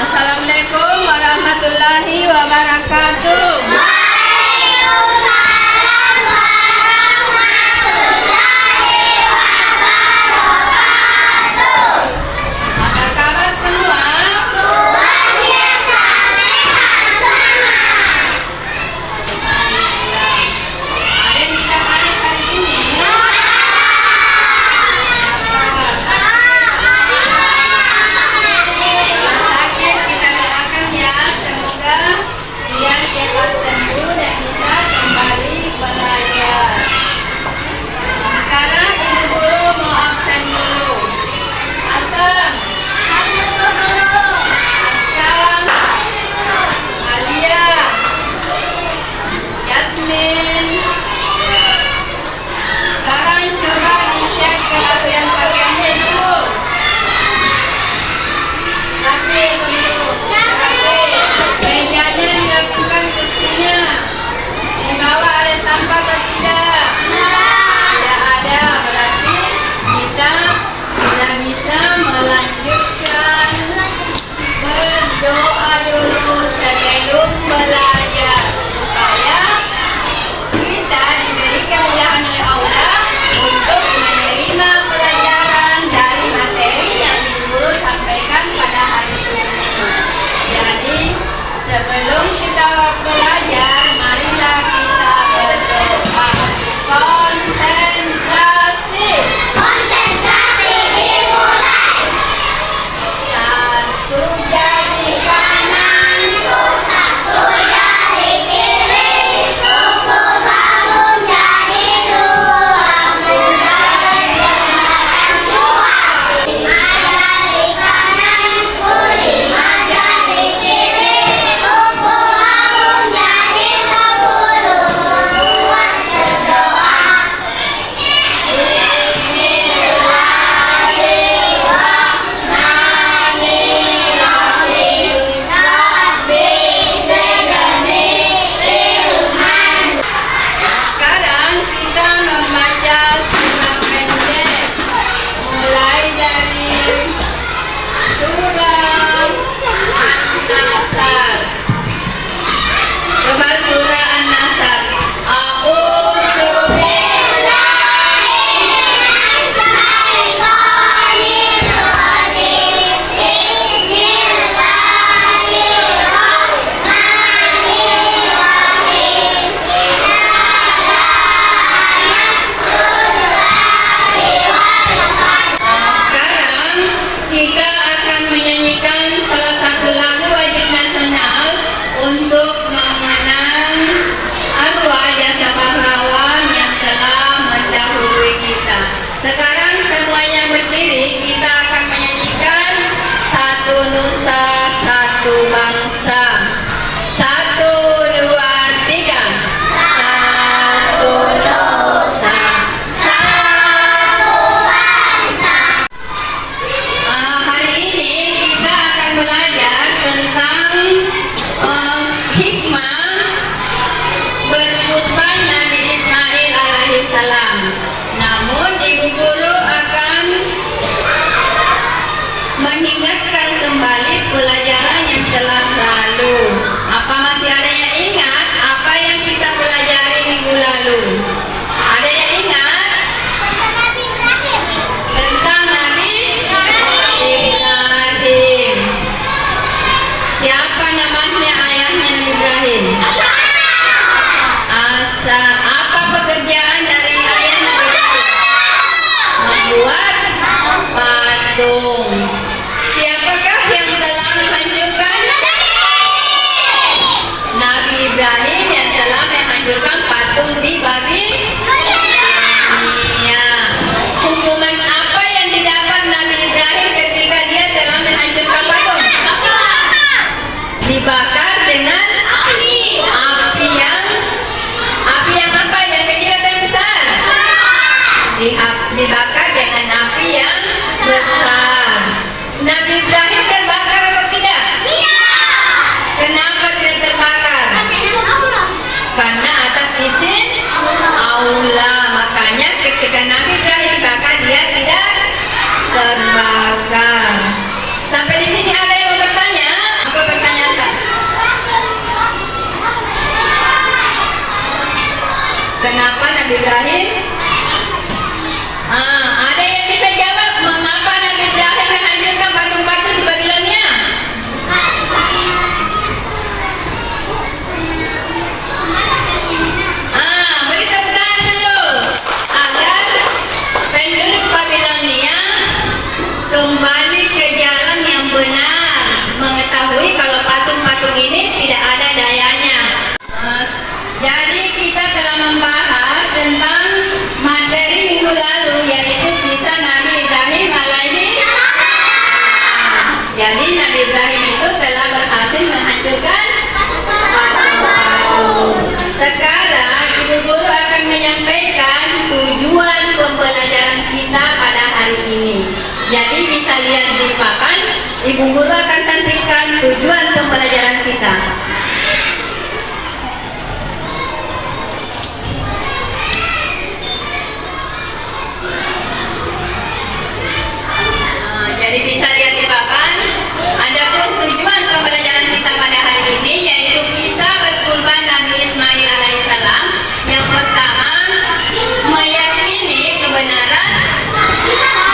Assalamualaikum warahmatullahi wabarakatuh. Waalaikumsalam warahmatullahi wabarakatuh. Apa kabar semua? Luar biasa sehat semua. Ada yang tidak hadir hari ini? Kalau sakit kita doakan ya, semoga kalian cepat sembuh dan bisa kembali belajar. Sekarang ibu guru mau absen dulu. Asam, Askam, Alia, Yasmin. Sekarang coba dicek kerapian pakaiannya dulu. Rapi bentuk, rapi. Mejanya dirapikan, kursinya. Di bawah ada sampah atau tidak? Tidak ada, berarti kita sudah bisa melanjutkan berdoa dulu sebelum belajar supaya kita diberi kemudahan oleh Allah untuk menerima pelajaran dari materi yang Ibu Guru sampaikan pada hari ini. Jadi sebelum kita belajar, marilah kita berdoa. Konsentrasi. Konsentrasi dimulai. Satu jari kanan, Satu jari kiri, pukul bangun jari dua, menggunakan jembatan dua. 5 jari kanan, 5 jari kiri, pukul bangun jari 10, membuat berdoa. Bismillahirrahmanirrahim. Rabbi zidni ilman. sekarang kita membaca surah pendek mulai dari surah An-Nasr. Coba surah An-Nasr. A'udzu Sekarang kita akan menyanyikan salah satu lagu wajib nasional untuk mengenang arwah jasa pahlawan yang telah mendahului kita. Sekarang semuanya berdiri, kita akan menyanyikan Satu Nusa Satu Bangsa. 1, 2, 3. Satu Nusa hari ini kita akan belajar tentang hikmah berkhutbah Nabi Ismail alaihissalam. Namun Ibu Guru akan mengingatkan kembali pelajaran yang telah lalu. Apa masih ada yang ingat apa yang kita pelajari minggu lalu? Ada yang ingat tentang Nabi Ibrahim? Siapa namanya ayahnya Nabi Ibrahim? Azar. Apa pekerjaan dari ayah Nabi Ibrahim? Membuat patung. Siapakah yang telah menghancurkan? Nabi Ibrahim yang telah menghancurkan patung di Babilonia. Hukuman apa yang didapat Nabi Ibrahim ketika dia telah menghancurkan patung? Dibakar dengan api yang apa? Yang kecil atau yang besar? Dibakar dengan api yang besar. Nabi Ibrahim terbakar atau tidak? Kenapa tidak terbakar? Karena atas izin Allah. Makanya ketika Nabi Ibrahim dibakar, dia tidak terbakar. Sampai di sini ada yang mau bertanya? Apa pertanyaan Kak? Kenapa Nabi Ibrahim? Ada yang bisa jawab mengapa Nabi Ibrahim menghancurkan patung-patung di Babilonia? Beri tepuk tangan dulu agar penduduk Babilonia kembali ke jalan yang benar, mengetahui kalau patung-patung ini tidak ada dayanya. Jadi kita telah membahas tentang materi minggu lalu, yaitu kisah Nabi Ibrahim alaihi. Jadi Nabi Ibrahim itu telah berhasil menghancurkan patung-patung. Sekarang Ibu Guru akan menyampaikan tujuan pembelajaran kita pada hari ini. Jadi bisa lihat di papan, Ibu Guru akan tampilkan tujuan pembelajaran kita. Jadi bisa lihat di papan. Adapun tujuan pembelajaran kita pada hari ini yaitu kisah berkurban Nabi Ismail alaihissalam. Yang pertama, meyakini kebenaran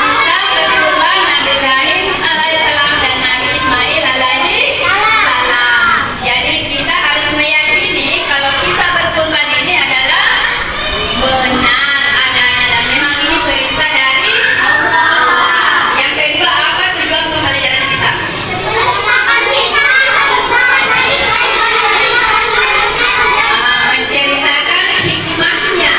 kisah berkurban Nabi Ibrahim alaihissalam dan Nabi Ismail alaihissalam. Jadi kita harus meyakini kalau kisah berkurban ini adalah benar adanya dan memang ini perintah dari Allah. Yang kedua, apa tujuan pembelajaran kita? Menceritakan hikmahnya.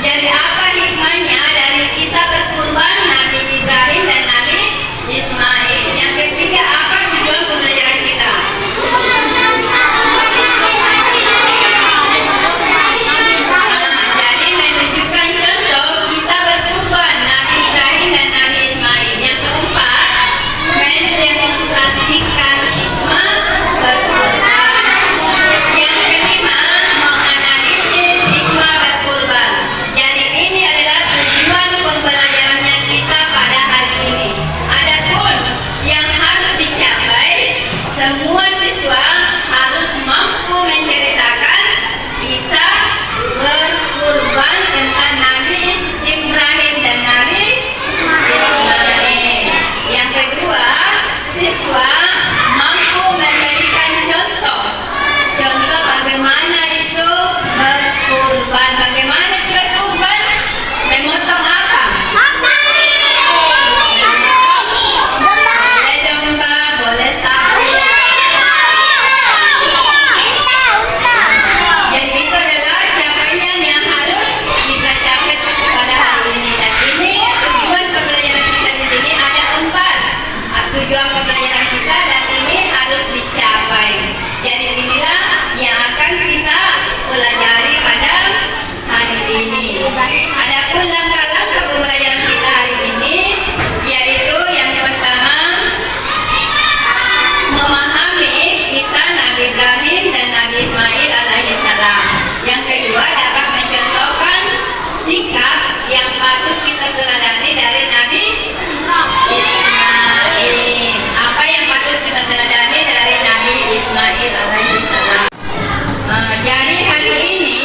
Jadi apa hikmahnya dari kisah berkurban Nabi Ibrahim dan Nabi Ismail? Yang ketiga, apa tujuan pembelajaran kita? Jadi menunjukkan contoh kisah berkurban Nabi Ibrahim dan Nabi Ismail. Yang keempat, mendemonstrasikan hikmah berkurban. Yang kelima, menganalisis hikmah berkurban. Jadi ini adalah tujuan pembelajarannya kita pada hari ini. Adapun yang harus dicapai, semua siswa harus mampu menceritakan kisah berkurban tentang Nabi Ibrahim dan Nabi Ismail. Yang kedua, siswa mampu memberikan contoh bagaimana itu berkurban. Bagaimana itu berkurban? Memotong apa? Boleh domba, boleh sapi. Jadi itu adalah capaian yang harus kita capai pada hari ini. Dan ini tujuan pembelajaran kita di sini ada 4. Tujuan pembelajaran kita dan ini harus dicapai. Jadi inilah yang akan kita pelajari pada hari ini. Adapun langkah-langkah pembelajaran kita hari ini yaitu yang pertama, memahami kisah Nabi Ibrahim dan Nabi Ismail alaihissalam. Yang kedua, dapat mencontohkan sikap yang patut kita teladani dari Nabi Ismail. Jadi hari ini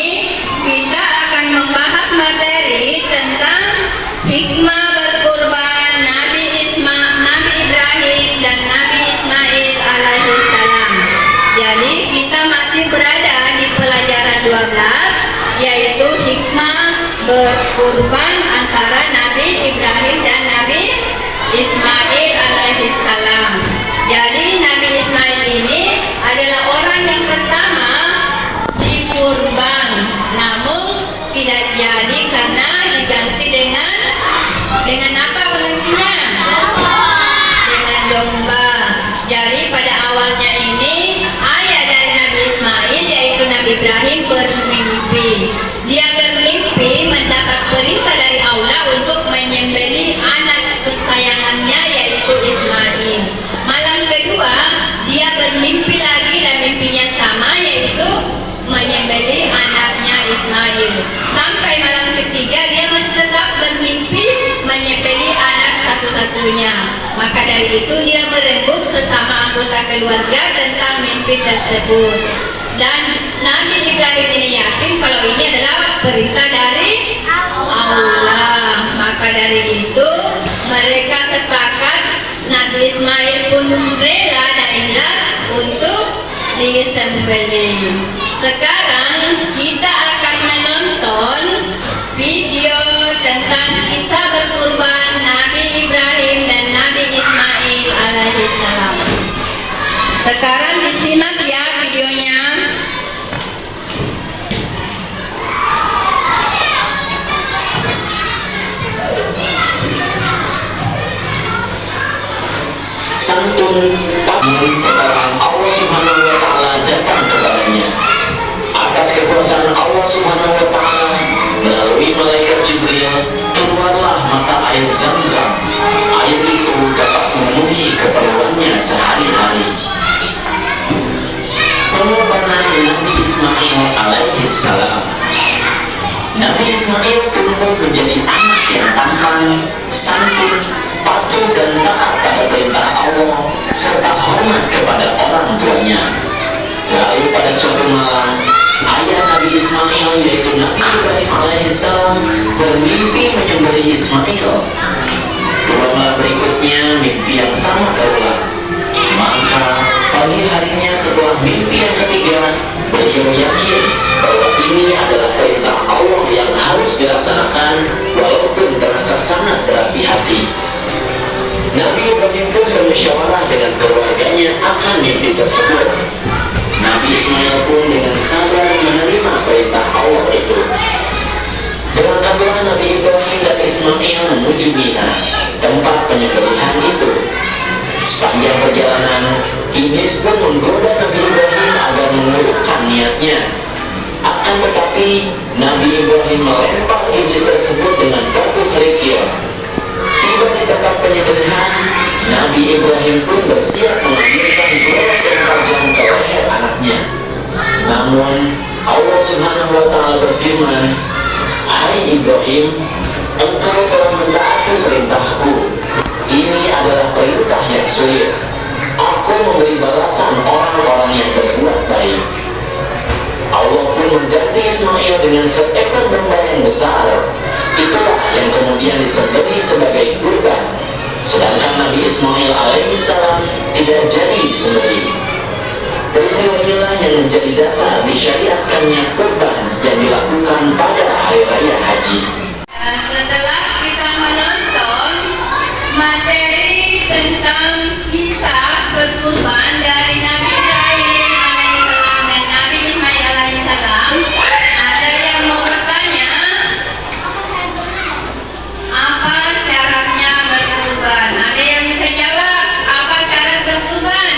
kita akan membahas materi tentang hikmah berkurban Nabi Ibrahim dan Nabi Ismail alaihissalam. Jadi kita masih berada di pelajaran 12, yaitu hikmah berkurban antara Nabi Ibrahim dan Nabi Ismail alaihissalam. Jadi Nabi Ismail ini adalah orang yang pertama dikurban, namun tidak jadi karena diganti dengan apa penggantinya? Dengan domba. Jadi pada awalnya ini ayah dari Nabi Ismail yaitu Nabi Ibrahim bermimpi. Dia bermimpi mendapat perintah dari Allah untuk menyembelih anak kesayangannya yaitu Ismail. Malam kedua dia bermimpi lagi dan mimpinya sama yaitu menyembelih anaknya Ismail. Sampai malam ketiga dia masih tetap bermimpi menyembelih anak satu-satunya. Maka dari itu dia berembuk sesama anggota keluarga tentang mimpi tersebut. Dan Nabi Ibrahim ini yakin kalau ini adalah perintah dari Allah. Maka dari itu mereka sepakat, Nabi Ismail pun rela dan ikhlas untuk disembelih. Sekarang kita akan menonton video tentang kisah berkurban Nabi Ibrahim dan Nabi Ismail alaihissalam. Sekarang disimak ya videonya. Santun perkataan Allah Subhanahu wa Ta'ala datang kepadanya. Atas kekuasaan Allah Subhanahu wa Ta'ala melalui malaikat Jibril keluarlah mata air Zam-Zam. Air itu dapat memenuhi keperluannya sehari-hari. Pengorbanan Nabi Ismail alaihissalam. Nabi Ismail tumbuh menjadi anak yang tampan, santun, patuh dan taat pada perintah Allah serta hormat kepada orang tuanya. Lalu pada suatu malam, ayah Nabi Ismail yaitu Nabi Ibrahim alaihissalam bermimpi menyembelih Ismail. 2 malam berikutnya mimpi yang sama terulang. Maka pagi harinya setelah mimpi yang ketiga, beliau yakin bahwa ini adalah perintah Allah yang harus dilaksanakan walaupun terasa sangat berhati-hati. Nabi Ibrahim pun bermusyawarah dengan keluarganya akan mimpi tersebut. Nabi Ismail pun dengan sabar menerima perintah Allah itu. Berangkatlah Nabi Ibrahim dan Ismail menuju Mina, tempat penyembelihan itu. Sepanjang perjalanan, iblis pun menggoda Nabi Ibrahim agar mengurungkan niatnya. Akan tetapi, Nabi Ibrahim melempar iblis tersebut dengan batu kerikil. Tiba di tempat penyembelihan, Nabi Ibrahim pun bersiap mengambilkan golok yang tajam ke leher anaknya. Namun Allah Subhanahu wa Ta'ala berfirman, "Hai Ibrahim, engkau telah mentaati perintahku. Ini adalah perintah yang sulit. Aku memberi balasan orang-orang yang berbuat baik." Allah pun mengganti Ismail dengan seekor domba yang besar. Itulah yang kemudian disembelih sebagai kurban. Sedangkan Nabi Ismail alaihissalam tidak jadi disembelih. Peristiwa inilah yang menjadi dasar disyariatkannya kurban yang dilakukan pada hari raya haji. Setelah kita menonton materi tentang kisah berkurban dari Nabi Ibrahim alaihissalam dan Nabi Ismail alaihissalam, ada yang mau bertanya, apa syaratnya berkurban? Ada yang bisa jawab apa syarat berkurban?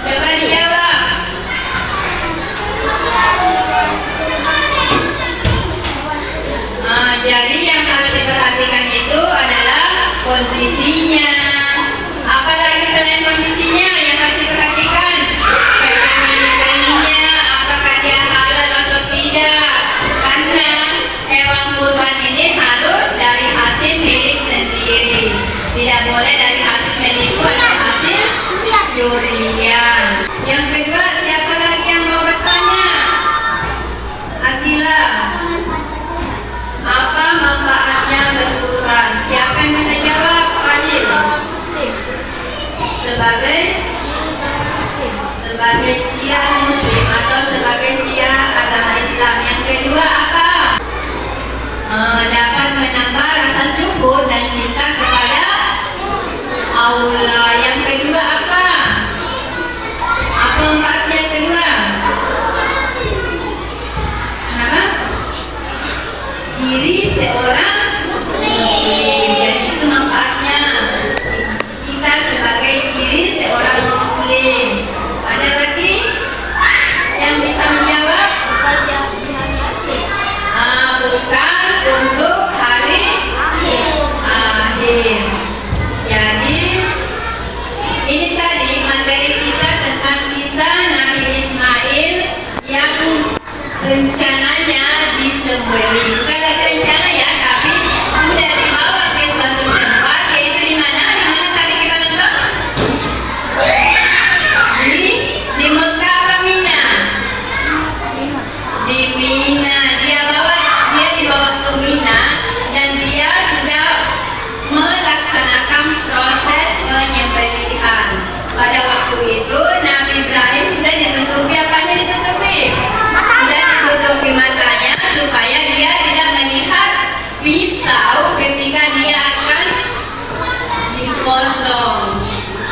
Coba dijawab. Jadi yang harus diperhatikan itu adalah kondisinya. Apalagi selain kondisinya yang harus diperhatikan, kapan menyembelihnya, apakah dia halal atau tidak. Karena hewan kurban ini harus dari hasil milik sendiri, tidak boleh dari hasil milikku atau hasil curian. Yang kedua, siapa lagi yang mau bertanya? Apa manfaatnya berkurban? Siapa yang bisa jawab? Fadil. Sebagai syiar muslim atau sebagai syiar agama Islam. Yang kedua apa? Dapat menambah rasa syukur dan cinta kepada Allah. Yang kedua apa? Apa manfaatnya yang kedua? Kenapa? Ciri seorang muslim. Jadi itu manfaatnya. Kita sebagai ciri seorang muslim. Ada lagi yang bisa menjawab? Bukan untuk hari akhir. Jadi ini tadi materi kita tentang kisah Nabi Ismail yang rencananya disembelih. Bukan lagi rencana ya, tapi sudah dibawa ke suatu tempat, yaitu di mana? Di mana tadi kita nonton? Di Mekah apa Mina? Di Mina. Dia dibawa ke Mina dan dia sudah melaksanakan proses penyembelihan. Pada waktu itu Nabi Ibrahim sudah ditutupi apanya ditutupi? Sudah ditutupi matanya supaya dia tidak melihat pisau ketika dia akan dipotong.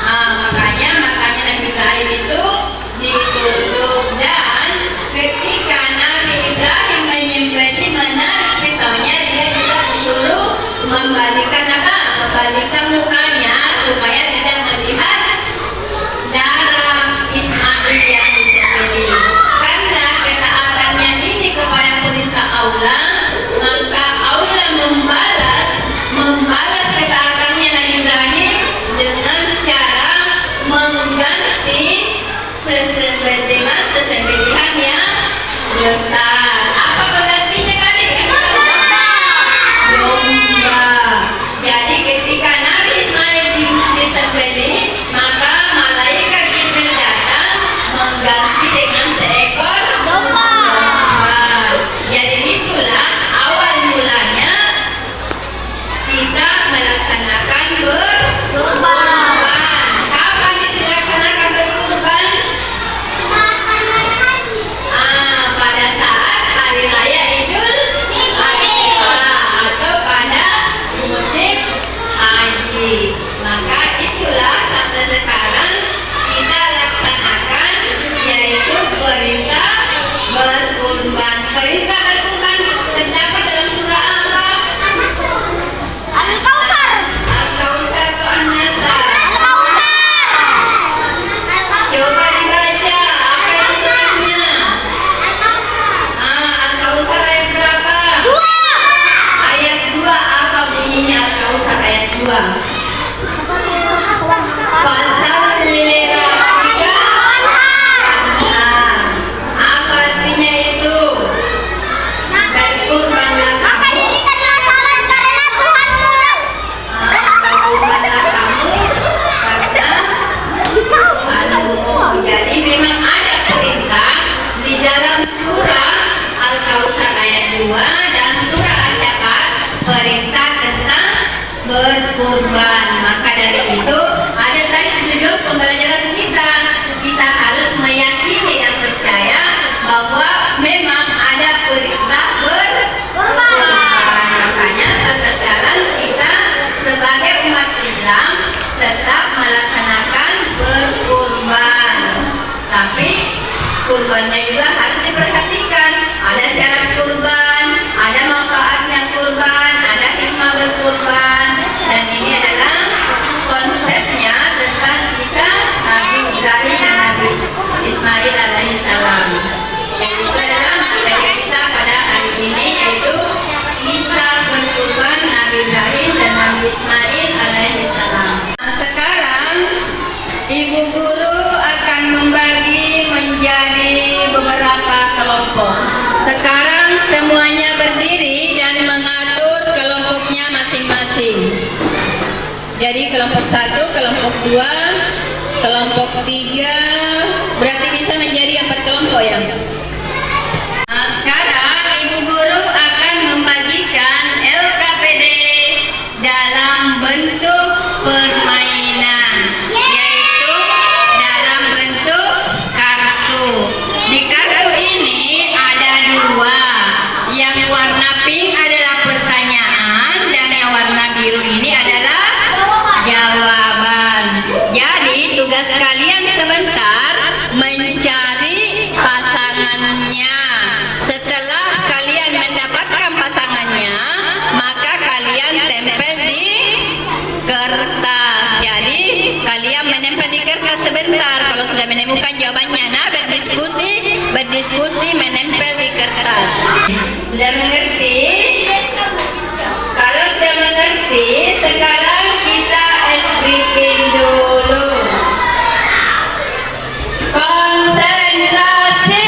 Makanya Nabi Ibrahim itu ditutup, dan ketika Nabi Ibrahim menyembelih menarik pisaunya, dia juga disuruh membalikkan mukanya supaya tidak melihat darah Ismail yang disembelih. Karena ketaatannya ini kepada perintah Allah, maka Allah membalas ketaatannya Nabi Ibrahim dengan cara mengganti sesembelihan yang besar. Apa penggantinya tadi? Domba. Jadi ketika Nabi Ismail disembelih, maka malaikat Jibril datang mengganti dengan seekor domba. Jadi itulah awal mulanya kita melaksanakan berkurban. Kapan dilaksanakan berkurban? Pada saat hari raya Idul Adha atau pada musim haji. Maka itulah sampai sekarang kita laksanakan, yaitu perintah berkurban. Perintah berkurban terdapat dalam surah apa? Al-Kautsar. Al-Kautsar atau An-Nasr? Al-Kautsar. Coba dibaca, apa itu surahnya? Al-Kautsar ayat berapa? 2. Ayat 2. Apa bunyinya Al-Kautsar ayat 2? Pasal lirabbika wanhar. Apa artinya itu? Berkurbanlah kamu. Berkurbanlah kamu karena Tuhanmu. Jadi memang ada perintah di dalam surah Al-Kautsar ayat 2 dan surah Asy-Syaffat, perintah tentang berkurban. Maka dari itu ada tadi tujuan pembelajaran kita. Kita harus meyakini dan percaya bahwa memang ada perintah berkurban. Makanya sampai sekarang kita sebagai umat Islam tetap melaksanakan berkurban. Tapi kurbannya juga harus diperhatikan. Ada syarat kurban, ada manfaatnya kurban, ada hikmah berkurban, dan ini adalah konsepnya tentang kisah Nabi Ibrahim dan Nabi Ismail alaihissalam. Itu adalah materi kita pada hari ini, yaitu kisah berkurban Nabi Ibrahim dan Nabi Ismail alaihissalam. Sekarang Ibu Guru akan membagi menjadi beberapa kelompok. Sekarang semuanya berdiri dan mengatur kelompoknya masing-masing. Jadi kelompok 1, kelompok 2, kelompok 3, berarti bisa menjadi 4 kelompok ya. Nah, sekarang Ibu Guru akan membagikan LKPD dalam bentuk permainan, yaitu dalam bentuk kartu. Di kartu ini ada dua, yang warna pink adalah pertanyaan dan yang warna biru ini adalah jawaban. Jadi tugas kalian sebentar mencari pasangannya. Setelah kalian mendapatkan pasangannya, maka kalian tempel di kertas. Jadi kalian menempel di kertas sebentar. Kalau sudah menemukan jawabannya, nah berdiskusi menempel di kertas. Sudah mengerti? Kalau sudah mengerti, sekarang kita briefing dulu. Konsentrasi.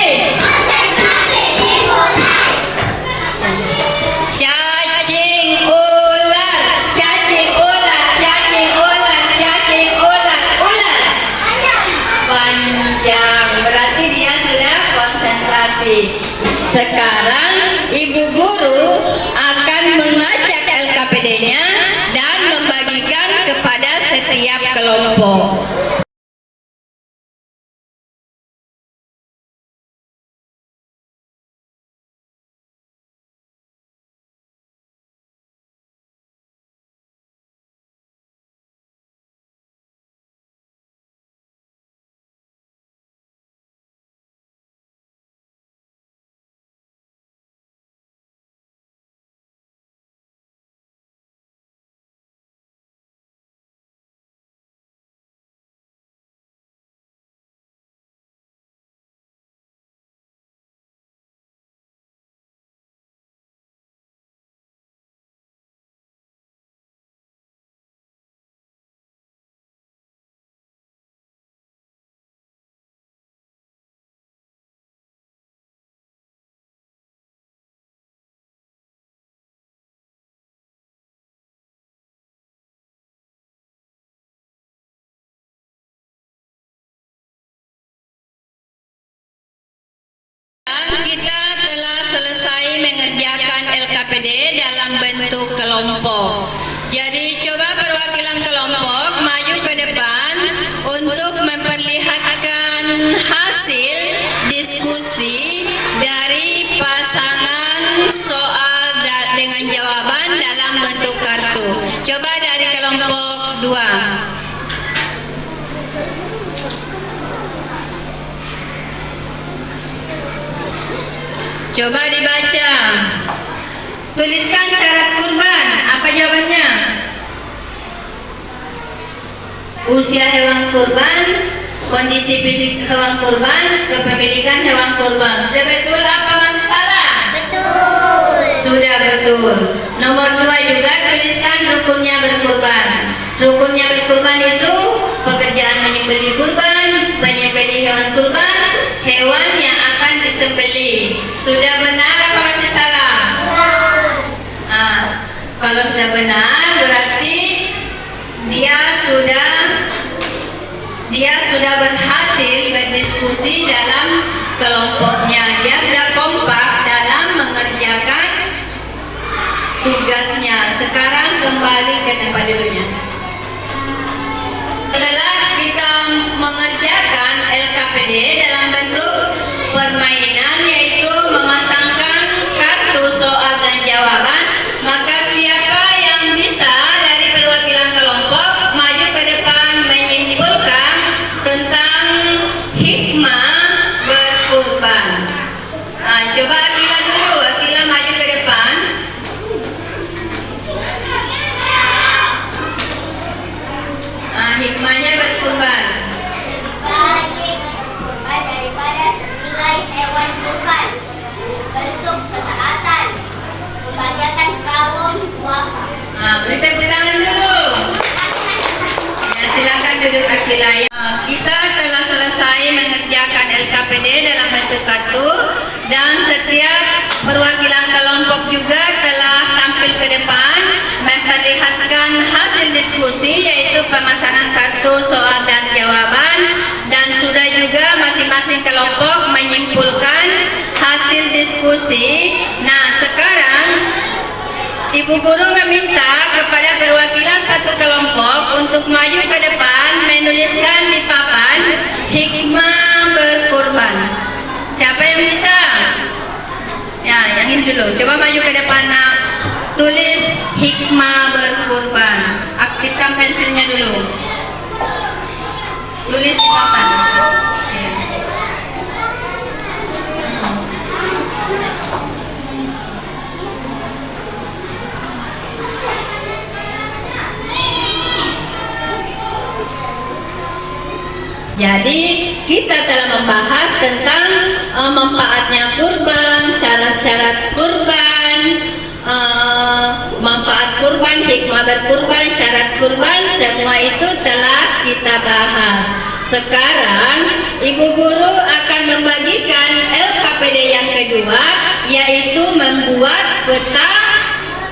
Cacing ular, cacing ular, cacing ular, cacing ular, ular. Panjang, berarti dia sudah konsentrasi. Sekarang Ibu Guru akan mengacak LKPD-nya dan membagikan kepada setiap kelompok. Kita telah selesai mengerjakan LKPD dalam bentuk kelompok. Jadi coba perwakilan kelompok maju ke depan untuk memperlihatkan hasil diskusi dari pasangan soal dengan jawaban dalam bentuk kartu. Coba dari kelompok 2. Coba dibaca. Tuliskan syarat kurban. Apa jawabannya? Usia hewan kurban, kondisi fisik hewan kurban, kepemilikan hewan kurban. Sudah betul apa masih salah? Betul. Sudah betul. Nomor 2 juga tuliskan rukunnya berkurban. Rukunnya berkurban itu pekerjaan menyembelih kurban, menyembelih hewan kurban, hewan yang akan disembelih. Sudah benar apa masih salah? Nah, kalau sudah benar berarti dia sudah berhasil berdiskusi dalam kelompoknya. Dia sudah kompak dalam mengerjakan tugasnya. Sekarang kembali ke tempat duduknya. Setelah kita mengerjakan LKPD dalam bentuk permainan, yaitu memasangkan kartu soal dan jawaban, maka siapa yang bisa dari perwakilan kelompok maju ke depan menyimpulkan tentang hikmah berkurban. Nah, coba Akila dulu, Akila maju ke depan. Hikmahnya berkurban. Baik berkurban daripada senilai hewan kurban. Bentuk ketaatan. Membahagiakan kaum duafa. Beri tepuk tangan dulu. Ya, silakan duduk Akila. Kita telah selesai mengerjakan LKPD dalam bentuk kartu dan setiap perwakilan kelompok juga telah tampil ke depan memperlihatkan hasil diskusi, yaitu pemasangan kartu soal dan jawaban, dan sudah juga masing-masing kelompok menyimpulkan hasil hasil diskusi. Nah, sekarang Ibu Guru meminta kepada perwakilan satu kelompok untuk maju ke depan menuliskan di papan hikmah berkurban. Siapa yang bisa? Ya, yang ini dulu. Coba maju ke depan, nak. Tulis hikmah berkurban. Aktifkan pensilnya dulu. Tulis di papan. Ya. Jadi kita telah membahas tentang manfaatnya kurban, syarat-syarat kurban, manfaat kurban, hikmah berkurban, syarat kurban, semua itu telah kita bahas. Sekarang Ibu Guru akan membagikan LKPD yang kedua, yaitu membuat peta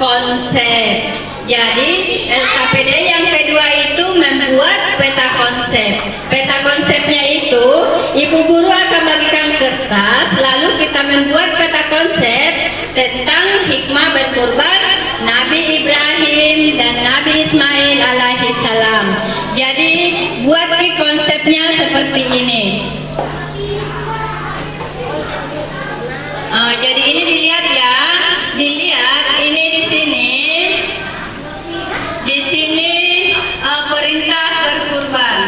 konsep. Jadi LKPD yang kedua itu membuat peta konsep. Peta konsepnya itu Ibu Guru akan bagikan kertas, lalu kita membuat peta konsep tentang hikmah berkurban Nabi Ibrahim dan Nabi Ismail alaihi salam. Jadi buat konsepnya seperti ini. Jadi ini dilihat ya, dilihat ini di sini. Di sini perintah berkurban.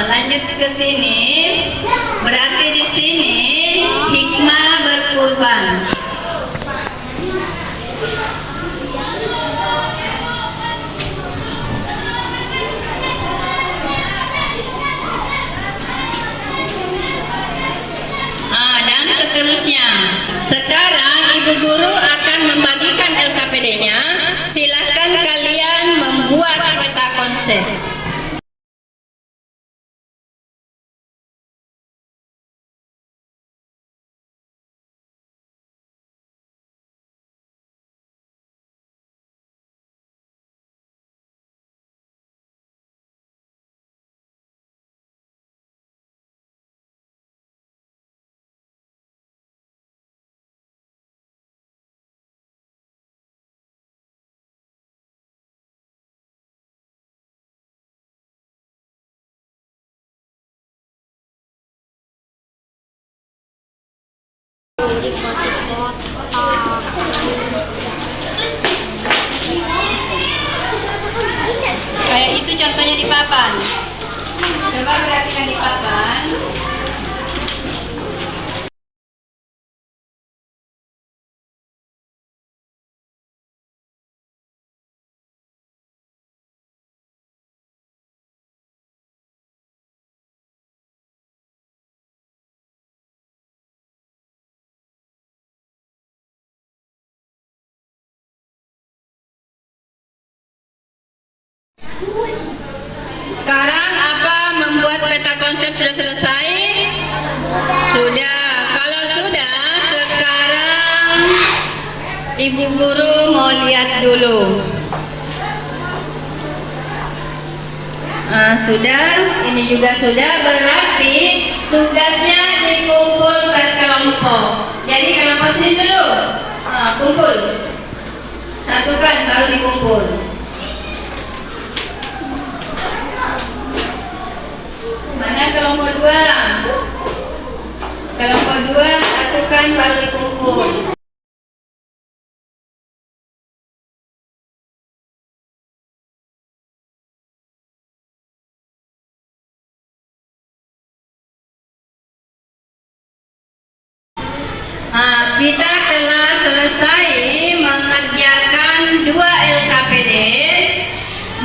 Lanjut ke sini, berarti di sini hikmah berkurban. Dan seterusnya. Sekarang Ibu Guru akan membagikan LKPD-nya. Silahkan kalian membuat peta konsep. Kayak itu contohnya di papan. Coba perhatikan di papan. Sekarang apa membuat peta konsep sudah selesai? Sudah. Kalau sudah, sekarang Ibu Guru mau lihat dulu. Sudah, ini juga sudah. Berarti tugasnya dikumpul per kelompok. Jadi kelompok sini dulu, kumpul. Satukan baru dikumpul. Mana kelompok dua? Kelompok dua satukan baru dikumpul. Kita telah selesai mengerjakan 2 LKPD.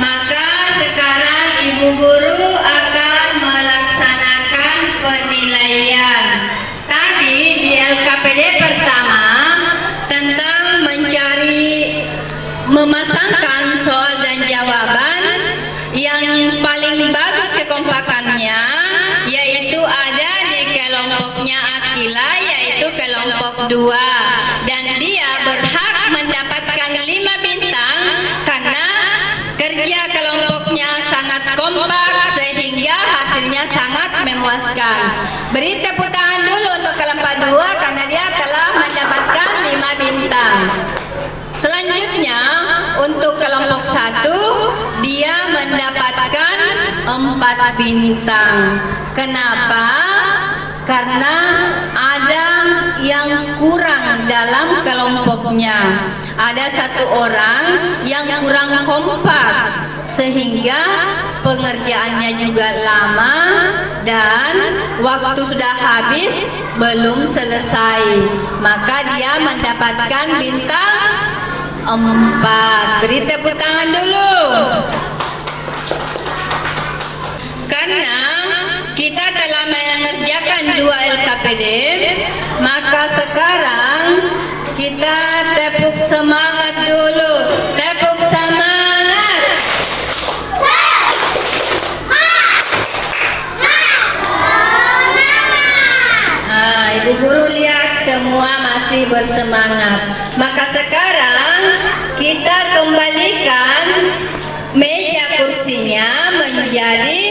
Maka sekarang Ibu Guru akan melaksanakan penilaian. Tadi di LKPD pertama tentang mencari memasangkan soal dan jawaban yang paling bagus kekompakannya, yaitu ada di kelompoknya Akila, yaitu kelompok 2, dan dia berhak mendapatkan 5 bintang karena kerja kelompoknya sangat kompak sehingga hasilnya sangat memuaskan. Beri tepuk tangan dulu untuk kelompok 2 karena dia telah mendapatkan 5 bintang. Selanjutnya untuk kelompok 1 dia mendapatkan 4 bintang. Kenapa? Karena ada yang kurang dalam kelompoknya. Ada satu orang yang kurang kompak sehingga pengerjaannya juga lama dan waktu sudah habis belum selesai. Maka dia mendapatkan bintang 4. Beri tepuk tangan dulu. Karena kita telah mengerjakan 2 LKPD, maka sekarang kita tepuk semangat dulu. Tepuk semangat. Nah, Ibu Guru lihat semua masih bersemangat. Maka sekarang kita kembalikan meja kursinya menjadi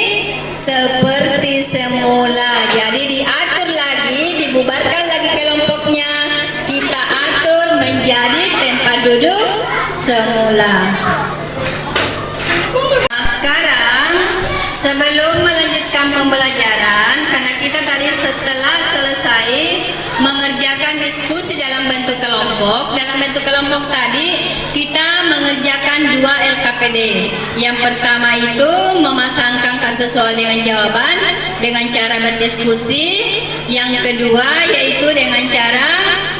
seperti semula. Jadi diatur lagi, dibubarkan lagi kelompoknya, kita atur menjadi tempat duduk semula. Nah, sekarang sebelum melanjutkan pembelajaran, karena kita tadi setelah selesai mengerjakan diskusi dalam bentuk kelompok, dalam bentuk kelompok tadi kita mengerjakan 2 LKPD. Yang pertama itu memasangkan kartu soal dengan jawaban dengan cara berdiskusi. Yang kedua yaitu dengan cara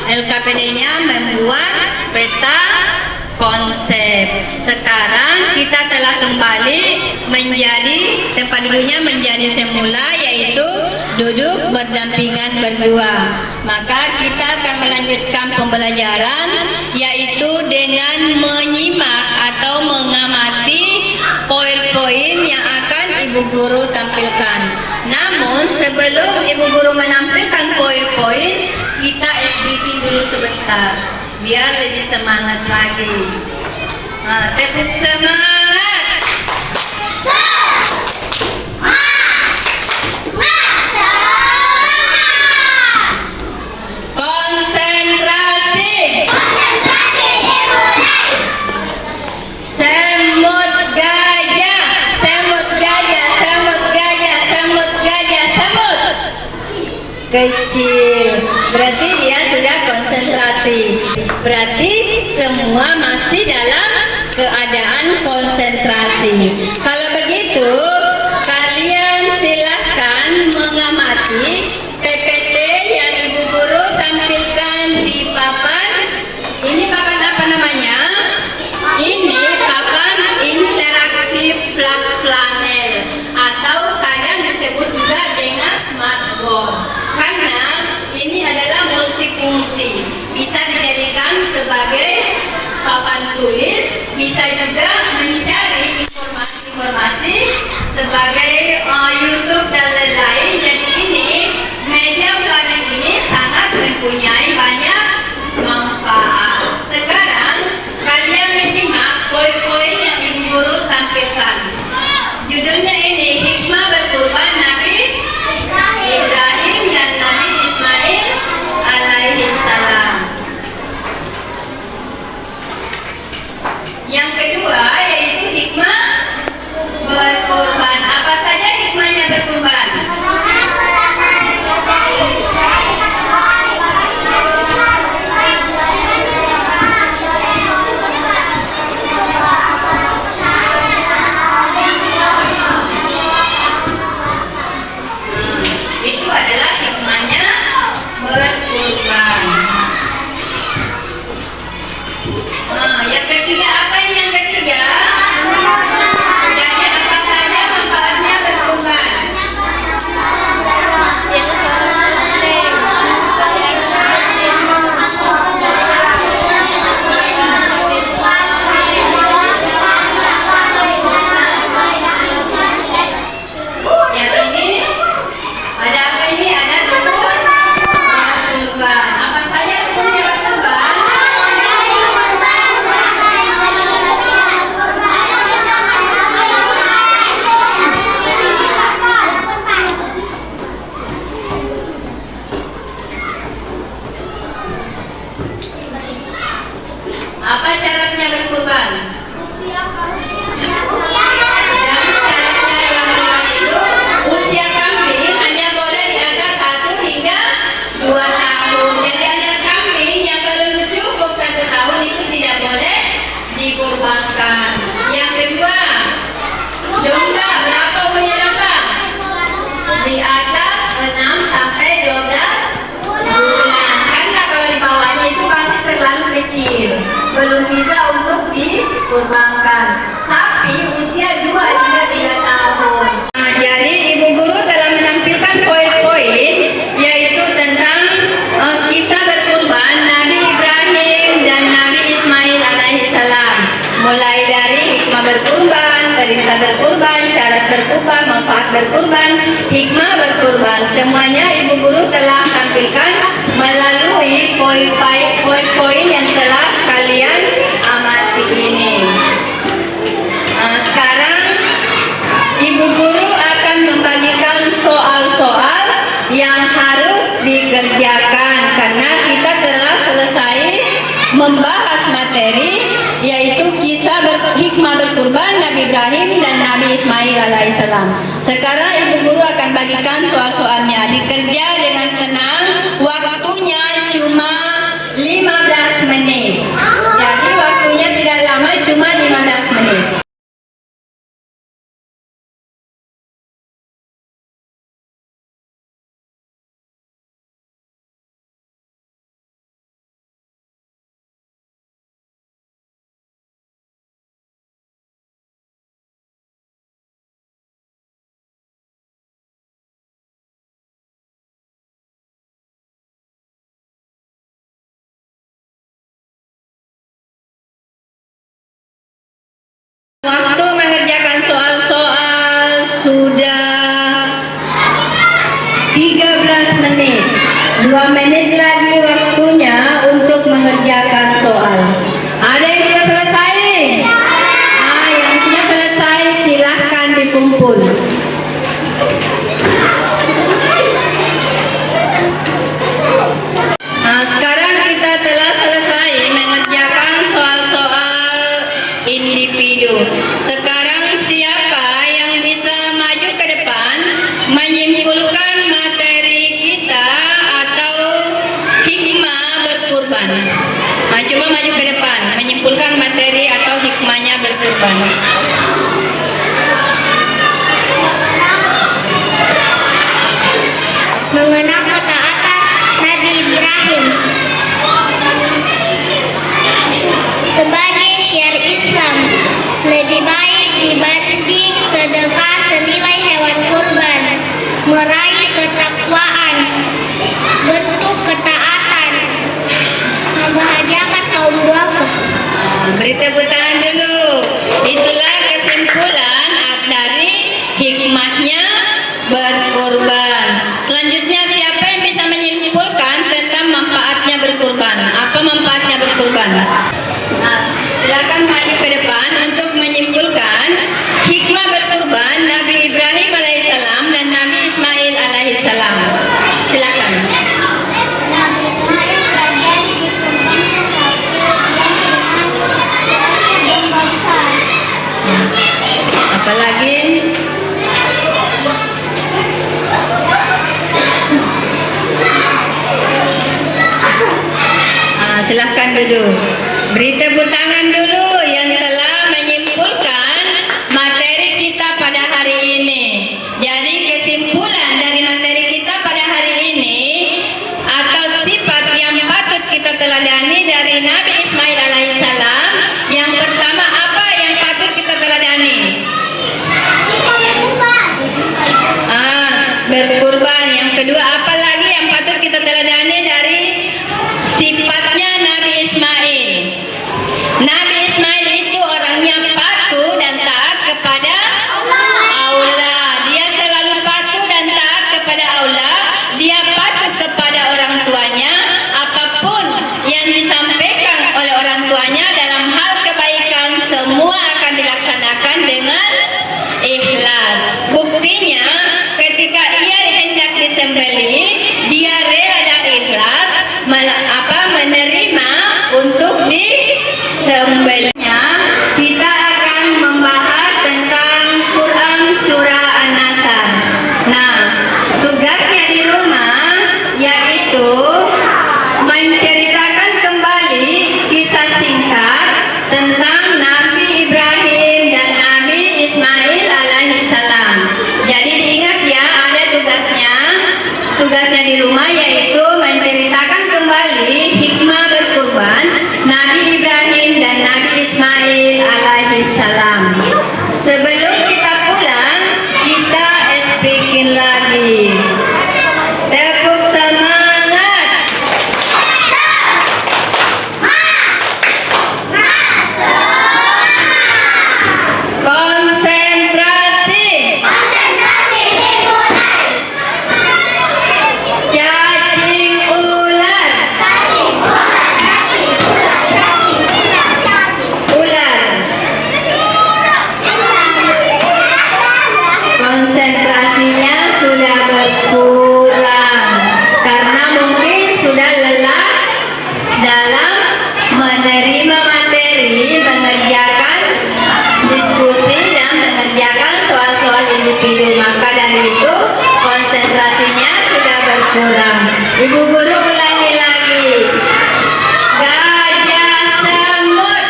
LKPD-nya membuat peta konsep. Sekarang kita telah kembali menjadi tempat duduknya menjadi semula, yaitu duduk berdampingan berdua. Maka kita akan melanjutkan pembelajaran yaitu dengan menyimak atau mengamati poin-poin yang akan Ibu Guru tampilkan. Namun sebelum Ibu Guru menampilkan poin-poin, kita speaking dulu sebentar biar lebih semangat lagi. Nah, tepuk semangat. Konsentrasi. Semut gajah, semut gajah, semut gajah, semut gajah, semut kecil. Berarti dia sudah konsentrasi. Berarti semua masih dalam keadaan konsentrasi. Kalau begitu, kalian silahkan mengamati PPT yang Ibu Guru tampilkan di papan. Ini papan apa namanya? Ini papan interaktif flat flanel atau kadang disebut juga dengan smartboard. Karena ini adalah multifungsi, bisa dijadikan sebagai papan tulis, bisa juga mencari informasi-informasi sebagai YouTube dan lain-lain. Jadi ini media planet ini sangat mempunyai banyak manfaat. Sekarang kalian menyimak poin-poin yang Ibu Guru tampilkan. Judulnya ini Hikmah Berkurban Nabi Ibrahim dan Nabi Ismail alaihissalam. Yang kedua yaitu hikmah berkurban. Apa saja hikmahnya berkurban? Apa syaratnya berkurban? Usia kambing. Jadi syaratnya hewan kurban itu usia kambing hanya boleh di atas 1 hingga 2 tahun. Jadi anak kambing yang belum cukup 1 tahun itu tidak boleh dikurbankan. Yang kedua, domba. Berapa umurnya domba? Di atas 6 sampai 12 bulan. Karena kalau di bawahnya itu masih terlalu kecil, belum bisa untuk dikurbankan. Sapi usia 2 hingga 3 tahun. Nah, jadi ibu guru telah menampilkan poin-poin yaitu tentang kisah berkurban Nabi Ibrahim dan Nabi Ismail alaihissalam. Mulai dari hikmah berkurban, perintah berkurban, syarat berkurban, manfaat berkurban, hikmah berkurban. Semuanya ibu guru telah tampilkan melalui poin-poin yang telah kalian amati ini. Nah, sekarang ibu guru akan membagikan soal-soal yang harus dikerjakan karena kita telah selesai membahas materi yaitu kisah hikmah berkurban Nabi Ibrahim dan Nabi Ismail alaihissalam. Sekarang ibu guru akan bagikan soal-soalnya. Dikerja dengan tenang, waktunya cuma 15 menit. Jadi waktunya tidak lama, cuma 15 menit. Waktu mengerjakan soal-soal sudah 13 menit. 2 menit lagi waktunya untuk mengerjakan soal. Ada yang sudah selesai? Yang sudah selesai silahkan dikumpul. Sekarang kita telah selesai mengerjakan soal-soal individu. Sekarang siapa yang bisa maju ke depan menyimpulkan materi kita atau hikmah berkurban? Coba maju ke depan menyimpulkan materi atau hikmahnya berkurban. Mengenang ketaatan Nabi Ibrahim sebagai syiar Islam lebih baik dibanding sedekah senilai hewan kurban. Meraih ketakwaan, bentuk ketaatan, membahagiakan kaum duafa. Beri tepuk tangan dulu. Itulah kesimpulan dari hikmahnya berkurban. Selanjutnya siapa yang bisa menyimpulkan tentang manfaatnya berkurban? Apa manfaatnya berkurban? Silakan maju ke depan untuk menyimpulkan hikmah berkurban Nabi Ibrahim alaihissalam dan Nabi Ismail alaihissalam. Silakan. Apalagi? Silahkan duduk. Beri tepuk tangan dulu yang telah menyimpulkan materi kita pada hari ini. Jadi kesimpulan dari materi kita pada hari ini atau sifat yang patut kita teladani dari Nabi Ismail alaihissalam. Yang pertama, apa yang patut kita teladani? Berkurban. Yang kedua, apa lagi yang patut kita teladani dari sifatnya Nabi Ismail? Nabi Ismail itu orangnya patuh dan taat kepada Allah. Dia selalu patuh dan taat kepada Allah. Dia patuh kepada orang tuanya. Apapun yang disampaikan oleh orang tuanya dalam hal kebaikan, semua akan dilaksanakan dengan ikhlas. Buktinya ketika ia hendak disembelih, dia rela dan ikhlas menerima untuk Selanjutnya kita akan membahas tentang Quran Surah An-Nasr. Nah, tugasnya di rumah yaitu menceritakan kembali kisah singkat tentang Nabi Ibrahim dan Nabi Ismail alaihissalam. Jadi diingat ya, ada tugasnya. Tugasnya di rumah yaitu menceritakan kembali hikmah berkurban Nabi Ibrahim dan Nabi Ismail alaihissalam. Sebelum kita pulang, kita esprekin lagi. Tepuk semangat. Konsentrasi. Cacing ular. Ular. Konsentrasinya sudah berkurang karena mungkin sudah lelah dalam menerima materi, mengerjakan diskusi dan mengerjakan soal-soal individu. Maka dari itu konsentrasinya sudah berkurang. Ibu guru ulangi lagi. Gajah semut.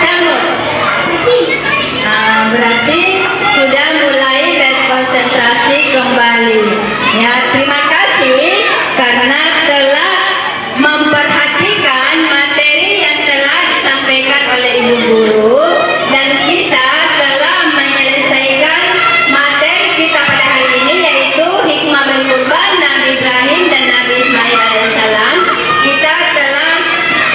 Semut. Berarti sudah mulai berkonsentrasi kembali. Ya, terima kasih karena telah memperhatikan materi yang telah disampaikan oleh ibu guru dan kita telah menyelesaikan materi kita pada hari ini yaitu hikmah berkurban Nabi Ibrahim dan Nabi Ismail alaihissalam. Kita telah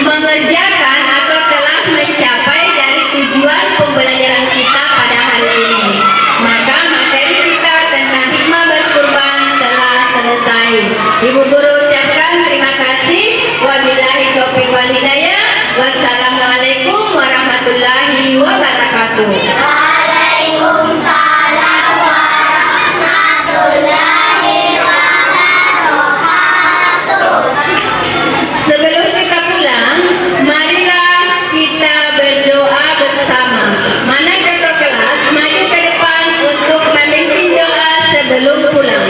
mengerjakan atau telah mencapai dari tujuan pembelajaran kita pada hari ini. Maka materi kita tentang hikmah berkurban telah selesai. Ibu guru ucapkan terima kasih. Wabillahi taufiq wal hidayah. Wassalamualaikum warahmatullahi wabarakatuh. Waalaikumsalam warahmatullahi wabarakatuh. Sebelum kita pulang, marilah kita berdoa bersama. Mana ketua kelas maju ke depan untuk memimpin doa sebelum pulang.